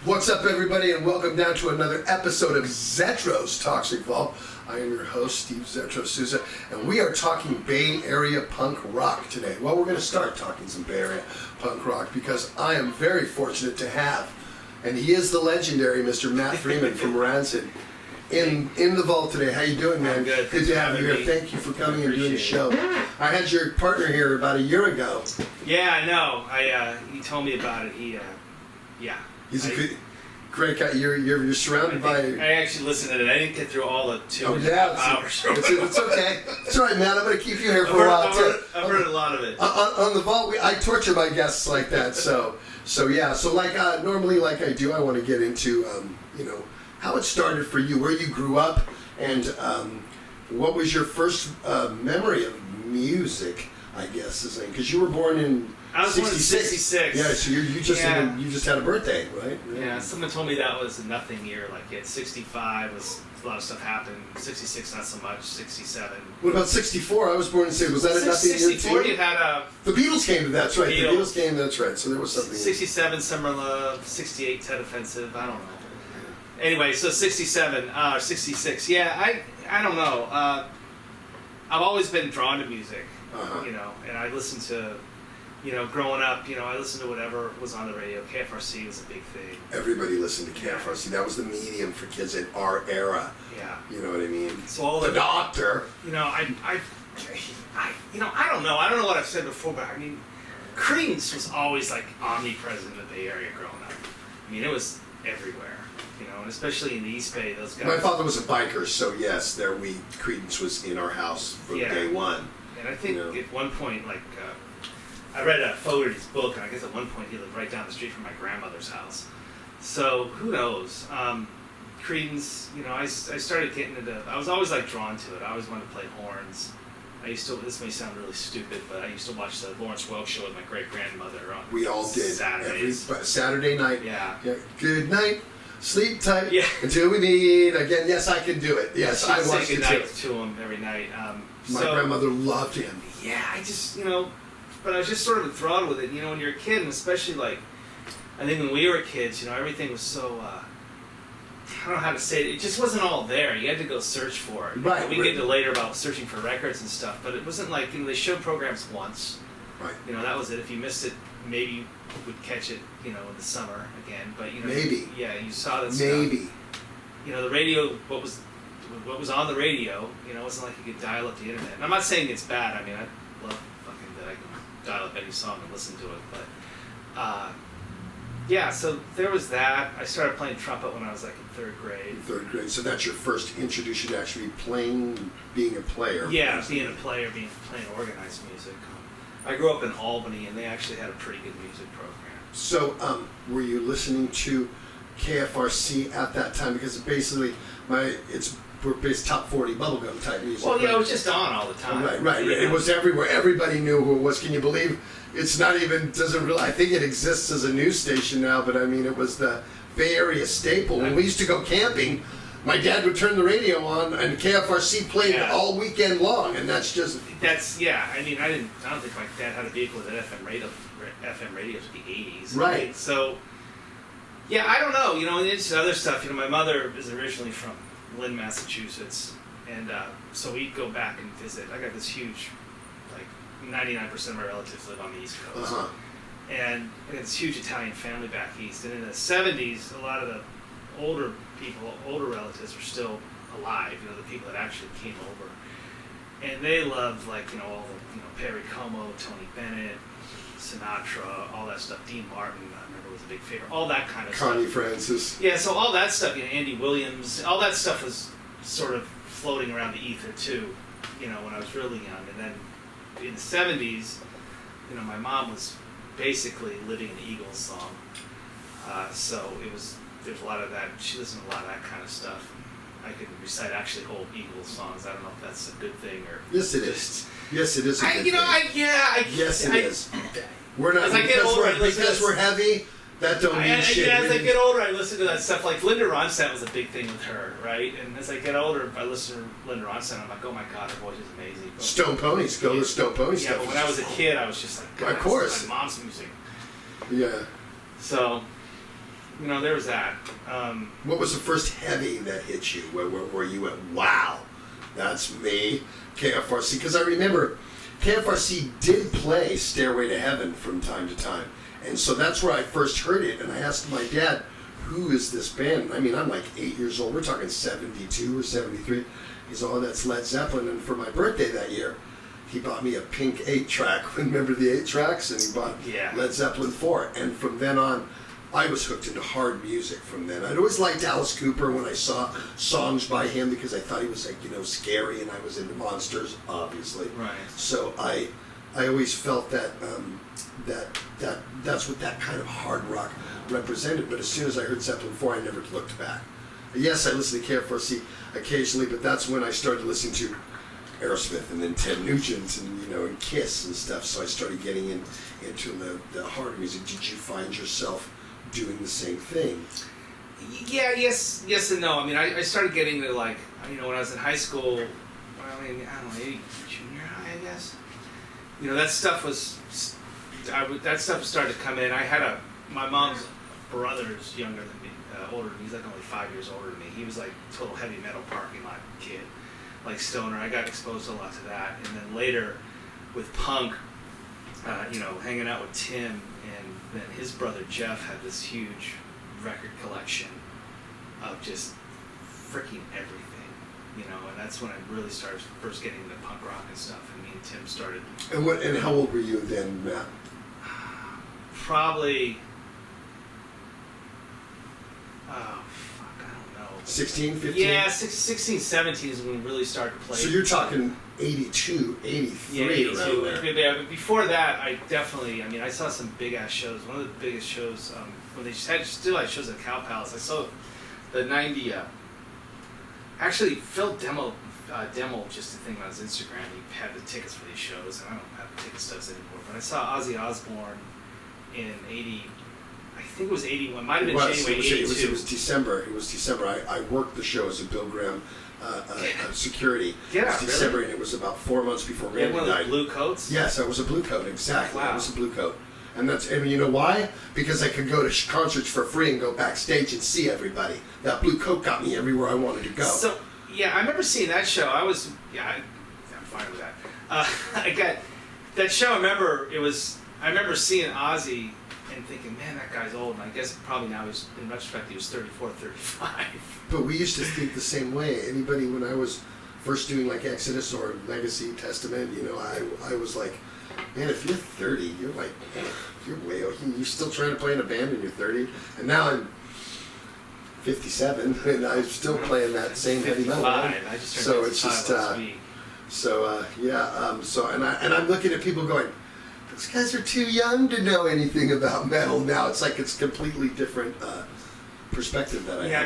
What's up, everybody, and welcome down to another episode of Zetro's Toxic Vault. I am your host, Steve Zetro Souza, and we are talking Bay Area punk rock today. Well, we're going to start talking some Bay Area punk rock because I am very fortunate to have, and he is the legendary Mr. Matt Freeman from Rancid in the vault today. How you doing, man? I'm good. Good to have you here. Thank you for coming and doing the show. I had your partner here about a year ago. Yeah, I know. He told me about it. He's a great guy. You're surrounded by. I actually listened to it. I didn't get through all the 2 hours. It's okay. It's all right, man. I'm going to keep you here for a while too. I've heard a lot of it. On the vault, I torture my guests like that. So yeah. So like normally, like I do, I want to get into how it started for you, where you grew up, and what was your first memory of music. I guess is because you were born in. I was born in 66. Yeah, so you just had a birthday, right? Yeah, someone told me that was a nothing year. Like at 65 was a lot of stuff happened. 66 not so much. 67. What about 64? I was born in 60. Was that a nothing year too? 64 you had the Beatles came to that. That's right. The Beatles came. That's right. So there was something. 67 Summer Love. 68 Ted Offensive. I don't know. Anyway, so 67 or 66. Yeah, I don't know. I've always been drawn to music. And I listened to, growing up, I listened to whatever was on the radio. KFRC was a big thing. Everybody listened to KFRC. That was the medium for kids in our era. Yeah. You know what I mean? So all the Doctor. I don't know. I don't know what I've said before, but I mean, Creedence was always like omnipresent in the Bay Area growing up. I mean, it was everywhere. And especially in the East Bay, those guys. My father was a biker, so yes, Creedence was in our house from day one. And I think at one point, I read a Fogerty's book, and I guess at one point he lived right down the street from my grandmother's house. So who knows? Creedence, I started getting into. I was always drawn to it. I always wanted to play horns. This may sound really stupid, but I used to watch the Lawrence Welk show with my great grandmother on. We all did. Saturdays. Every Saturday night. Yeah. Good night. Sleep tight until we meet again. Yes, I can do it. Yes, I watched it too. To him every night. My grandmother loved him. Yeah, I just but I was just sort of enthralled with it. When you're a kid, and especially I think when we were kids, everything was so. I don't know how to say it. It just wasn't all there. You had to go search for it. Right. We get to later about searching for records and stuff, but it wasn't like they showed programs once. Right. That was it. If you missed it, maybe you would catch it, in the summer again. But maybe. Yeah, you saw that maybe. stuff. The radio. What was on the radio? It wasn't like you could dial up the internet. And I'm not saying it's bad. I mean, I love fucking that I can dial up any song and listen to it. But yeah, so there was that. I started playing trumpet when I was in third grade. Third grade. So that's your first introduction to actually being a player. Yeah, being a player, playing organized music. I grew up in Albany, and they actually had a pretty good music program. So, were you listening to KFRC at that time? Because basically, we're based top 40 bubblegum type music. Well, yeah, it was just on all the time. Right. It was everywhere. Everybody knew who it was. Can you believe? It's not even I think it exists as a news station now, but I mean, it was the Bay Area staple. When we used to go camping, my dad would turn the radio on, and KFRC played all weekend long, and that's just. I mean, I don't think my dad had a vehicle with an FM radio for the 80s. Right. So, yeah, I don't know. And it's other stuff. My mother is originally from Lynn, Massachusetts, and so we'd go back and visit. I got this huge, 99% of my relatives live on the East Coast. Uh-huh. And I got this huge Italian family back east. And in the 70s, a lot of the older relatives are still alive, the people that actually came over. And they loved, all the, Perry Como, Tony Bennett, Sinatra, all that stuff. Dean Martin, I remember, was a big favorite. All that kind of stuff. Connie Francis. Yeah, so all that stuff, Andy Williams, all that stuff was sort of floating around the ether, too, when I was really young. And then in the 70s, my mom was basically living an Eagles song. So there's a lot of that. She listened to a lot of that kind of stuff. I could recite actually whole Eagles songs. I don't know if that's a good thing or. Yes, it is. Yes, it is. A good thing. Yes, it is. We're not because we're heavy. That don't mean shit. As I get older, I listen to that stuff. Like Linda Ronstadt was a big thing with her, right? And as I get older, I listen to Linda Ronstadt. I'm like, oh my god, her voice is amazing. But Stone Ponies, go to Stone Ponies. Yeah, but when I was a kid, I was just like, God, of course, my mom's music. Yeah. So, there was that. What was the first heavy that hit you? Where you went, wow, that's me? KFRC, because I remember KFRC did play Stairway to Heaven from time to time. And so that's where I first heard it, and I asked my dad, who is this band? I mean, I'm like 8 years old. We're talking 72 or 73. He's oh, that's Led Zeppelin. And for my birthday that year, he bought me a pink 8-track. Remember the 8-tracks? And he bought Led Zeppelin 4. And from then on, I was hooked into hard music from then. I'd always liked Alice Cooper when I saw songs by him because I thought he was like, scary, and I was into monsters, obviously. Right. So I always felt that that's what that kind of hard rock represented. But as soon as I heard Zeppelin 4, I never looked back. Yes, I listened to KFRC occasionally, but that's when I started listening to Aerosmith and then Ted Nugent and Kiss and stuff. So I started getting into the harder music. Did you find yourself doing the same thing? Yeah, yes and no. I mean, I started getting to when I was in high school. I don't know, maybe junior high, I guess. That stuff was started to come in. I had my mom's brother's younger than me, older than me. He's like only 5 years older than me. He was like total heavy metal parking lot kid, like stoner. I got exposed a lot to that, and then later with punk, hanging out with Tim, and then his brother Jeff had this huge record collection of just freaking everything, and that's when I really started first getting into punk rock and stuff, and me and Tim started. And how old were you then, Matt? Probably, I don't know. 16, 15? Yeah, 16, 17 is when we really started playing. So you're talking 82, 83 yeah, 82. around there. Yeah, but before that, I saw some big-ass shows. One of the biggest shows, when they still had shows at Cow Palace, I saw the 90, actually, Phil demoed just a thing on his Instagram. He had the tickets for these shows, and I don't have the ticket stubs anymore, but I saw Ozzy Osbourne in 80, I think it was 81, might have been January 82. It was December. I worked the shows at Bill Graham security. Yeah, it was December, really? And it was about 4 months before You had Randy one of died. those blue coats? Yes, I was a blue coat, exactly. Wow. I was a blue coat. And you know why? Because I could go to concerts for free and go backstage and see everybody. That blue coat got me everywhere I wanted to go. So, yeah, I remember seeing that show. I'm fine with that. I got that show. I remember seeing Ozzy and thinking, man, that guy's old. And I guess probably now in retrospect, he was 34, 35. But we used to think the same way. Anybody, when I was first doing like Exodus or Legacy, Testament, I was like, man, if you're 30, you're way old. You're still trying to play in a band and you're 30. And now I'm 57 and I'm still playing that same heavy metal. I just turned 55 last week. So I'm looking at people going, those guys are too young to know anything about metal now. It's like it's completely different perspective that I have. Yeah,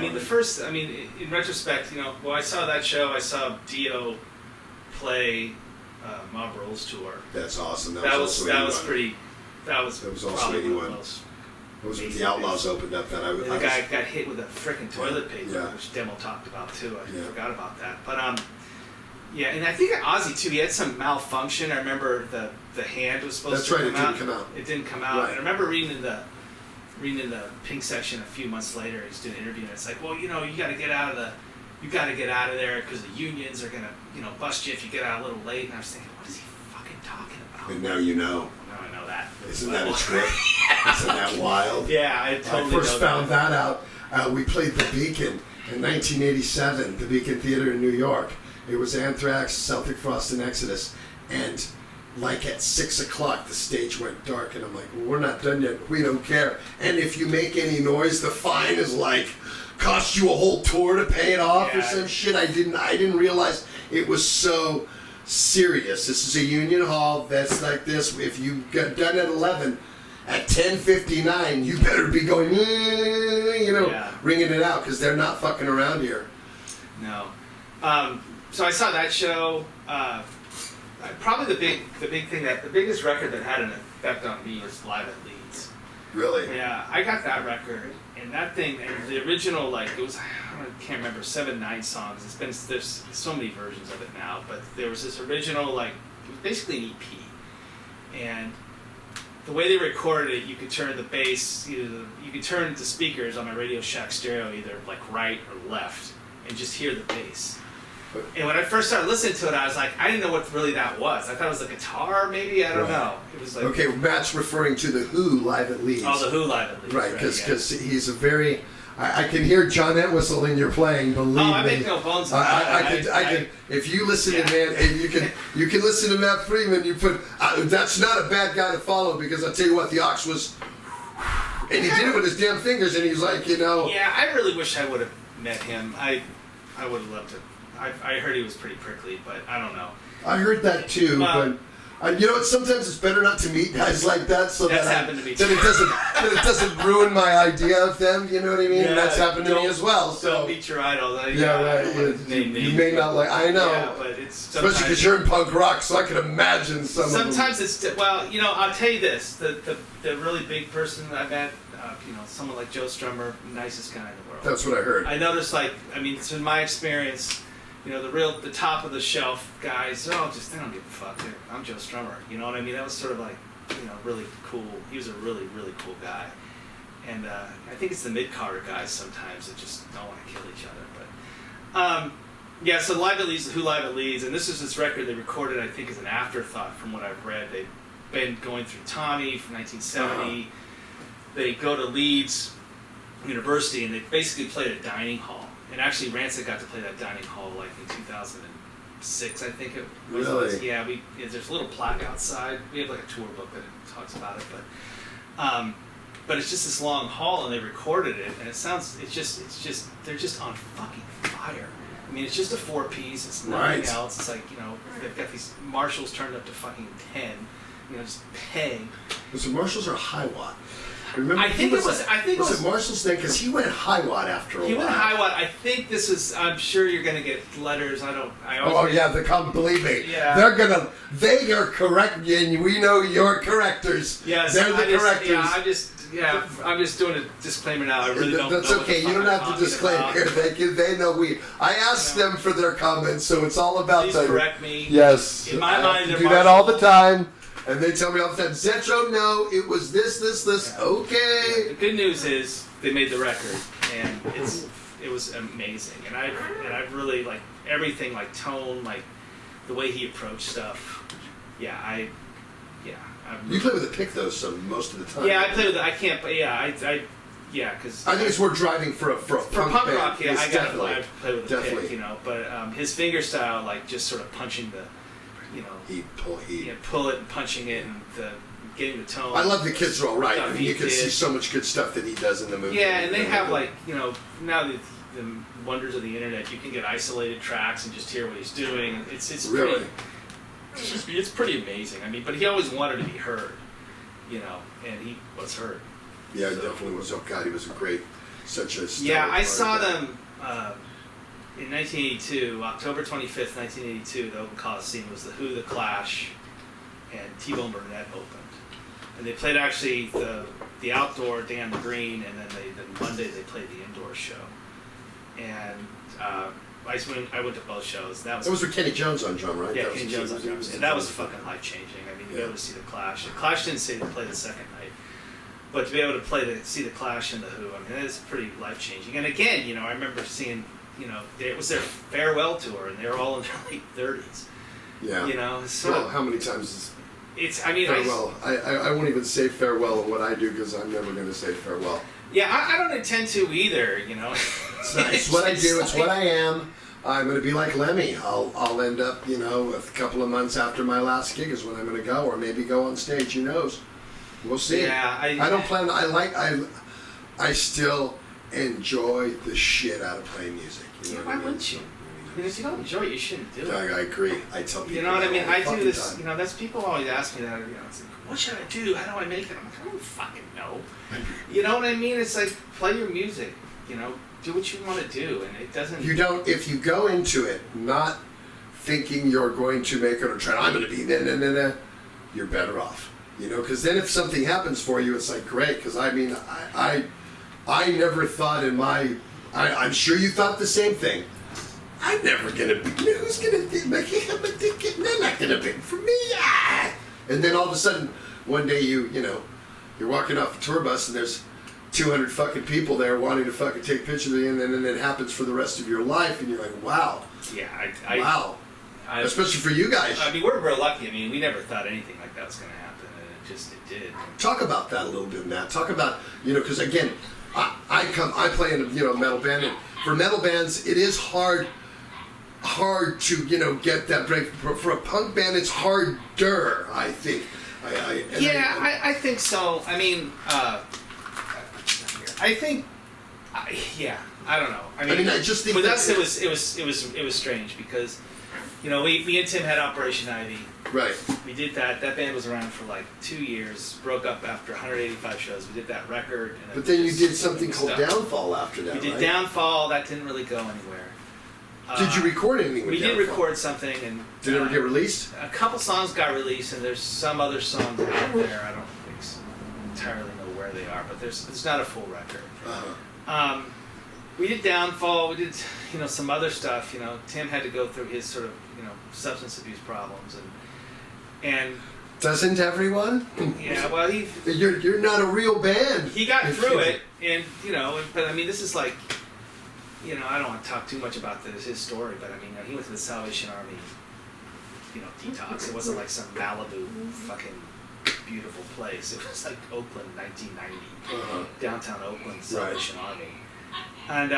I mean, in retrospect, I saw that show. I saw Dio play Mob Rules tour. That's awesome. That was also also probably 81. one of those. It was when the Outlaws opened up. That the guy got hit with a freaking toilet paper, yeah. which Demo talked about too. I forgot about that. But yeah, and I think Ozzy too. He had some malfunction. I remember the hand was supposed to come out. It didn't come out. It didn't come out. Right. And I remember reading in the Pink section a few months later. He's doing an interview, and it's like, well, you got to get out of there because the unions are gonna bust you if you get out a little late. And I was thinking, what is he fucking talking about? And now you know. Now I know that. Isn't that a trip? Isn't that wild? Yeah, I totally first found that out. We played the Beacon in 1987, the Beacon Theater in New York. It was Anthrax, Celtic Frost, and Exodus. And like at 6 o'clock, the stage went dark, and I'm like, well, we're not done yet. We don't care. And if you make any noise, the fine is like cost you a whole tour to pay it off or some shit. I didn't realize it was so serious. This is a union hall that's like this. If you get done at 11, at 10:59, you better be going, ringing it out because they're not fucking around here. No. So I saw that show. Probably the biggest record that had an effect on me was Live at Leeds. Really? Yeah, I got that record, and that thing, and the original, I can't remember, 7, 9 songs. There's so many versions of it now, but there was this original, it was basically an EP, and the way they recorded it, you could turn the bass, you could turn the speakers on my Radio Shack stereo either like right or left, and just hear the bass. And when I first started listening to it, I was like, I didn't know what really that was. I thought it was a guitar, maybe. I don't know. It was like okay. Matt's referring to the Who live at Leeds. Oh, the Who live at Leeds. Right, because he's a very. I can hear John Entwistle in your playing. Believe me. I make no bones about it. I can. If you listen to man, and you can listen to Matt Freeman. You put that's not a bad guy to follow because I'll tell you what, the ox was, and he did it with his damn fingers, and he's like, Yeah, I really wish I would have met him. I would have loved to. I heard he was pretty prickly, but I don't know. I heard that too, but sometimes it's better not to meet guys like that, so that's that happened to me too. it doesn't ruin my idea of them. You know what I mean? Yeah, and that's happened to me as well. So don't meet your idol. Right. You may not like. I know. Yeah, but it's especially because you're in punk rock, so I can imagine Sometimes it's I'll tell you this: the really big person I met, someone like Joe Strummer, nicest guy in the world. That's what I heard. I noticed, it's in my experience. The top of the shelf guys, they don't give a fuck. I'm Joe Strummer. You know what I mean? That was sort of like, really cool. He was a really, really cool guy. And I think it's the mid-Carter guys sometimes that just don't want to kill each other. But so Live at Leeds, the Who Live at Leeds, and this is this record they recorded, I think, as an afterthought from what I've read. They've been going through Tommy from 1970. Uh-huh. They go to Leeds University and they basically played a dining hall. And actually, Rancid got to play that dining hall like in 2006, I think it was. Really? Yeah, there's a little plaque outside. We have like a tour book that talks about it, but it's just this long hall, and they recorded it, and they're just on fucking fire. I mean, it's just a 4-piece. It's nothing else. It's like they've got these Marshalls turned up to fucking 10. Just paying. Was it Marshalls or High Watt? Remember, I think it was it Marshall's thing? Because he went high watt after a while. He went high watt. I think this is. I'm sure you're gonna get letters. Believe me. Yeah. They are correct, and we know you're correctors. Yes, they're the correctors. I'm just doing a disclaimer now. I really don't. That's know okay. You don't have to disclaim here. They know we. I asked them for their comments, so it's all about. Please correct me. Yes. In my mind, do that all the time. And they tell me all the time, Zetro, no, it was this, okay. Yeah, the good news is they made the record, and it was amazing. And I really like everything, like tone, like the way he approached stuff. You play with a pick though, so most of the time. Yeah, I play with it. I can't. Because I think it's more driving for a punk rock. Yeah, I gotta play with a pick, But his finger style, like just sort of punching the. Pull it and punching it and getting the tone. I love the kids are all right. I mean, you can see so much good stuff that he does in the movie. Yeah, and they have now the wonders of the internet, you can get isolated tracks and just hear what he's doing. It's really, it's pretty amazing. I mean, but he always wanted to be heard, and he was heard. Yeah, so. Definitely was. Oh God, he was such a. Yeah, I saw them. In 1982, October 25th, 1982, the Open Coliseum was the Who, the Clash, and T-Bone Burnett opened. And they played actually the outdoor Day on the Green, and then Monday they played the indoor show. And I went to both shows. That was with Kenny Jones on drum, right? Yeah, Kenny Jones on drums. And that was fucking life-changing. I mean, to be able to see the Clash. The Clash didn't say to play the second night. But to be able to see the Clash and the Who, I mean, that is pretty life-changing. And again, I remember seeing... it was their farewell tour, and they were all in their late 30s. Yeah. How many times is farewell? I won't even say farewell in what I do because I'm never going to say farewell. Yeah, I don't intend to either. It's not. It's what I do. It's what I am. I'm going to be like Lemmy. I'll end up, a couple of months after my last gig is when I'm going to go, or maybe go on stage. Who knows? We'll see. Yeah, I don't plan. I still enjoy the shit out of playing music. Why wouldn't you? I mean, if you don't enjoy it, you shouldn't do it. I agree. I tell people. You know what I mean? I do this. Time. That's people always ask me that. It's like, what should I do? How do I make it? I'm like, I don't fucking know. You know what I mean? It's like play your music. Do what you want to do, and it doesn't. You don't. If you go into it not thinking you're going to make it or trying, I'm going to be you're better off. Because then if something happens for you, it's like great. Because I mean, I never thought in my. I'm sure you thought the same thing. I'm never gonna be. Who's gonna be? They're not gonna be for me. Ah! And then all of a sudden, one day you're walking off a tour bus and there's 200 fucking people there wanting to fucking take pictures of you, and then it happens for the rest of your life, and you're like, wow. Yeah, Wow. Especially for you guys. I mean, we're real lucky. I mean, we never thought anything like that was going to happen, and it did. Talk about that a little bit, Matt. Talk about, because again, I play in a metal band, and for metal bands, it is hard to get that break. For a punk band, it's harder, I think. I think so. I mean, I don't know. I mean, I just think with us it was strange because, me and Tim had Operation Ivy. Right. We did that. That band was around for like 2 years. Broke up after 185 shows. We did that record. And but then you did something called Downfall after that. We did right? Downfall. That didn't really go anywhere. Did you record anything with We Downfall? did record something, and did it ever get released? A couple songs got released, and there's some other songs out there. I don't entirely know where they are, but there's not a full record. Uh-huh. We did Downfall. We did some other stuff. Tim had to go through his sort of substance abuse problems, and doesn't everyone? Yeah, well, you're not a real band. He got through it, and but I mean, this is like, I don't want to talk too much about his story, but I mean, he went to the Salvation Army, detox. It wasn't like some Malibu fucking beautiful place. It was like Oakland, 1990, downtown Oakland, Salvation Army. And,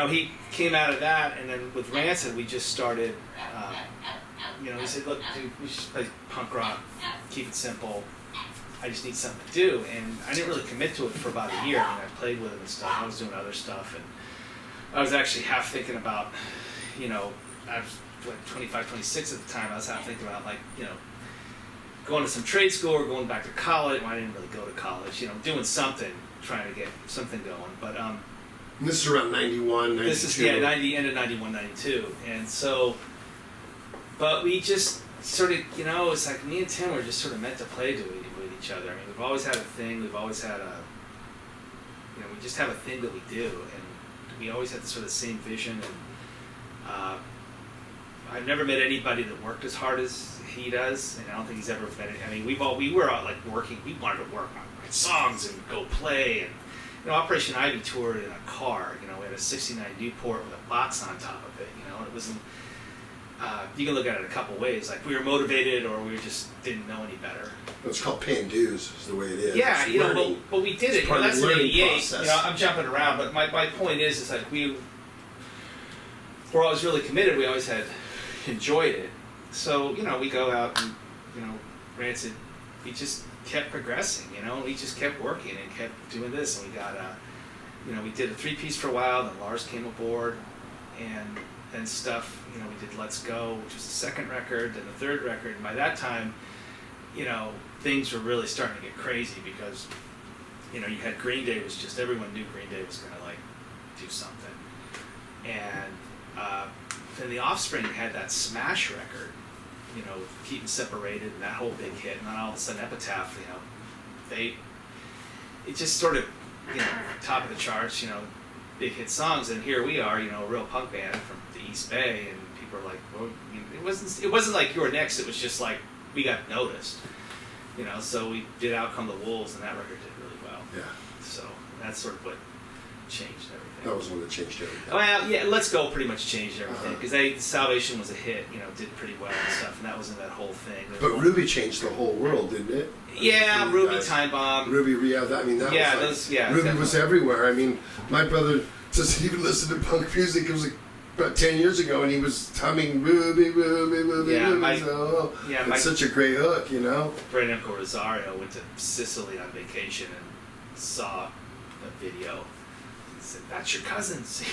he came out of that, and then with Rancid, we just started, he said, look, dude, we should play punk rock, keep it simple. I just need something to do. And I didn't really commit to it for about a year. I mean, I played with him and stuff. I was doing other stuff. And I was actually half thinking about, I was 25, 26 at the time. I was half thinking about, going to some trade school or going back to college. Well, I didn't really go to college, doing something, trying to get something going. But, this is around 91, 92. This is, end of 91, 92. And so, but we just sort of, it's like me and Tim were just sort of meant to play with each other. I mean, we've always had a thing. We've always had we just have a thing that we do. And we always had the sort of same vision. And I've never met anybody that worked as hard as he does. And I don't think he's ever met I mean, we were all like working. We wanted to work on songs and go play. And, Operation Ivy toured in a car. We had a '69 Newport with a box on top of it. It wasn't. You can look at it a couple ways. Like we were motivated, or we just didn't know any better. It's called paying dues, is the way it is. Yeah, but we did it. That's in '88. I'm jumping around, but my point is like we're always really committed. We always had enjoyed it. So we go out and Rancid. We just kept progressing, we just kept working and kept doing this, and we got we did a 3-piece for a while, then Lars came aboard, and then stuff, we did Let's Go, which was the second record, then the third record, and by that time, things were really starting to get crazy because, you had Green Day everyone knew Green Day was gonna do something, and then the Offspring had that smash record, Keeping Separated and that whole big hit, and then all of a sudden Epitaph, it just sort of, top of the charts, big hit songs, and here we are, a real punk band from the East Bay, and people are like, well, it wasn't like you were next, it was just like, we got noticed, so we did Out Come the Wolves, and that record did really well. Yeah. So that's sort of what changed everything. That was one that changed everything. Well, yeah, Let's Go pretty much changed everything because Salvation was a hit, did pretty well and stuff, and that wasn't that whole thing. But Ruby changed the whole world, didn't it? Yeah, Ruby, Time Bomb. Ruby, that was Ruby definitely. Was everywhere. I mean, my brother doesn't even listen to punk music. It was about 10 years ago, and he was humming Ruby, Ruby. It's such a great hook, Fred Uncle Rosario went to Sicily on vacation and saw a video. Said, that's your cousins.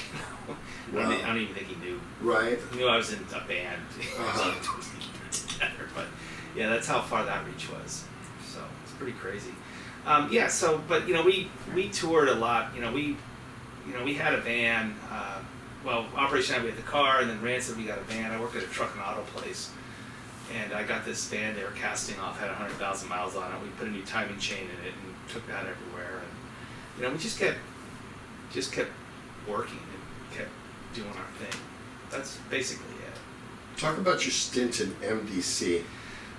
Wow. I don't even think he knew. Right. He knew I was in a band. But yeah, that's how far that reach was. So it's pretty crazy. But we toured a lot. We had a van. Operation Ivy, we had the car, and then Rancid, we got a van. I worked at a truck and auto place, and I got this van they were casting off, had 100,000 miles on it. We put a new timing chain in it and took that everywhere, and we just kept working and kept doing our thing. That's basically it. Talk about your stint in MDC.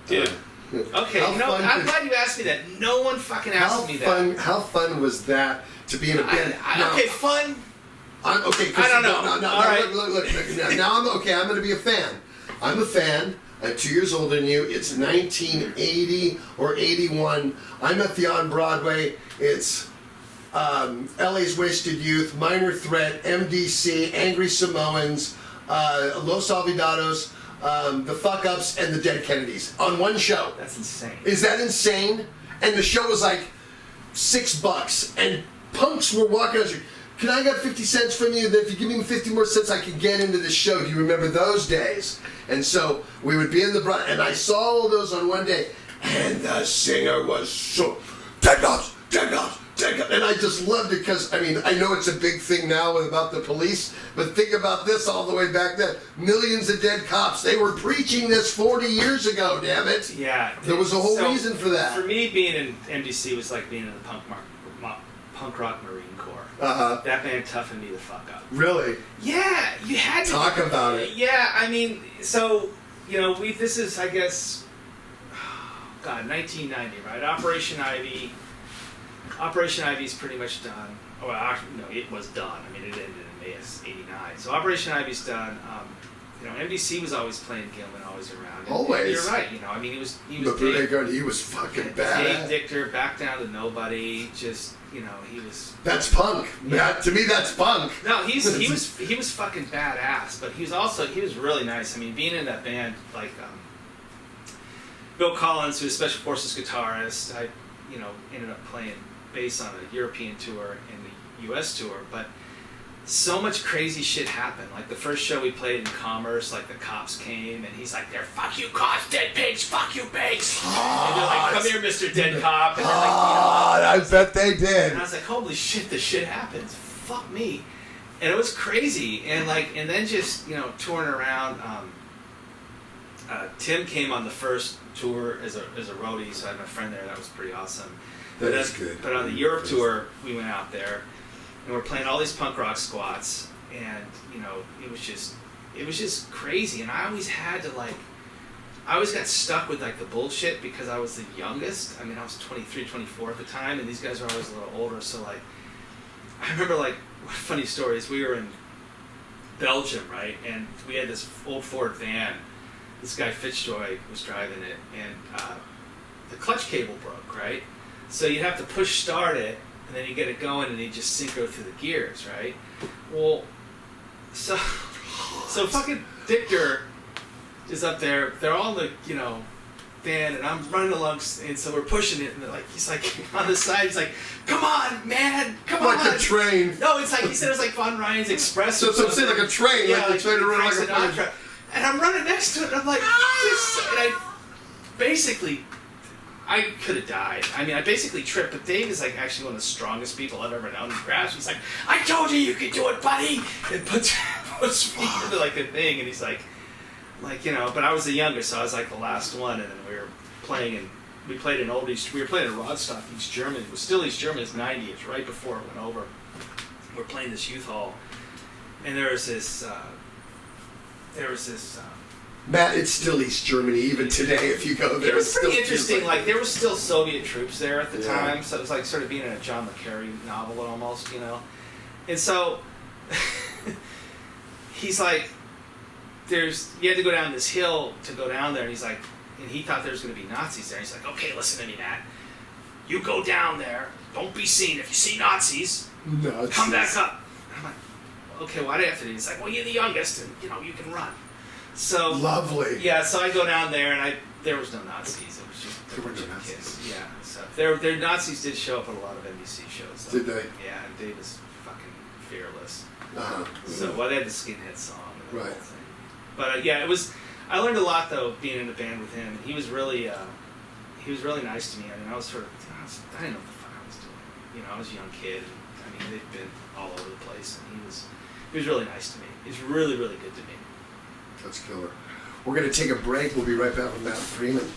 Dude, Okay, I'm glad you asked me that. No one fucking asked me that. How fun was that to be in a band? Okay, fun. I don't know. No, all right. Look. Now I'm okay. I'm going to be a fan. I'm a fan. I'm 2 years older than you. It's 1980 or 81. I'm at the On Broadway. It's LA's Wasted Youth, Minor Threat, MDC, Angry Samoans, Los Olvidados, the Fuck Ups, and the Dead Kennedys on one show. That's insane. Is that insane? And the show was like $6, and punks were walking out. Can I get 50 cents from you? That if you give me 50 more cents, I can get into the show. Do you remember those days? And so we would be in the front, and I saw all those on one day, and the singer was so $10, and I just loved it because I know it's a big thing now about the police, but think about this all the way back then. Millions of dead cops. They were preaching this 40 years ago. Damn it! Yeah, there was a whole reason for that. For me, being in MDC was like being in the punk rock Marine Corps. That band toughened me the fuck up. Really? Yeah, you had to talk about it. Yeah, so this is I guess, 1990, right? Operation Ivy. Operation Ivy's pretty much done. Oh, well, actually, no, it was done. It ended in May of '89. So Operation Ivy's done. MDC was always playing Gilman, always around. Always. You're right. He was. He was fucking bad. Dave Dichter, back down to nobody. Just he was. That's punk. Yeah. To me, that's punk. No, he was fucking badass. But he was really nice. Being in that band, like Bill Collins, who's a Special Forces guitarist, I ended up playing bass on a European tour and the U.S. tour, but so much crazy shit happened. Like the first show we played in Commerce, like the cops came and he's like, "They're fuck you cops, dead pigs, fuck you pigs." And they're like, "Come here, Mr. Dead Cop." And they're like, I bet they did. And I was like, "Holy shit, this shit happens. Fuck me." And it was crazy. And then just touring around. Tim came on the first tour as a roadie, so I had my friend there. That was pretty awesome. That's good. But on the Europe tour, we went out there, and we're playing all these punk rock squats, and it was just crazy. And I always had to I always got stuck with the bullshit because I was the youngest. I was 23, 24 at the time, and these guys were always a little older. So I remember funny stories. We were in Belgium, right, and we had this old Ford van. This guy Fitzjoy was driving it, and the clutch cable broke, right? So you'd have to push start it, and then you get it going, and you just synchro through the gears, right? Well, so fucking Dichter is up there. They're all in the van, and I'm running along, and so we're pushing it, and he's on the side. He's like, "Come on, man, come on!" Like a train. No, it's he said it was Von Ryan's Express. So I'm saying like a train, yeah, like they're trying to run like a train. And I'm running next to it, and I'm like, this, and I could have died. I basically tripped, but Dave is actually one of the strongest people I've ever known. He grabs me, he's like, "I told you you could do it, buddy!" And puts me into the thing, and he's like, but I was the youngest, so I was the last one, and then we were playing, and we played in we were playing in Rostock, East Germany. It was still East Germany, it's 90, it's right before it went over. We're playing this youth hall, and there was this, Matt, it's still East Germany even today. If you go there, it was pretty interesting. There were still Soviet troops there at the time, so it was sort of being in a John le Carré novel almost, And so he's you had to go down this hill to go down there, and he's and he thought there was going to be Nazis there. He's like, "Okay, listen to me, Matt. You go down there. Don't be seen. If you see Nazis, come back up." And I'm like, "Okay, why do I have to do?" He's like, "Well, you're the youngest, and you can run." So lovely. Yeah, so I go down there, and there was no Nazis. It was just a bunch of kids. Yeah, so their Nazis did show up at a lot of NBC shows. Did they? Yeah, and Dave was fucking fearless. Uh-huh. So they had the Skinhead song and the right. whole thing. But yeah, it was. I learned a lot though being in a band with him. He was really nice to me. I was sort of, I didn't know what the fuck I was doing. I was a young kid, and they'd been all over the place, and he was really nice to me. He's really, really good to me. That's killer. We're going to take a break. We'll be right back with Matt Freeman.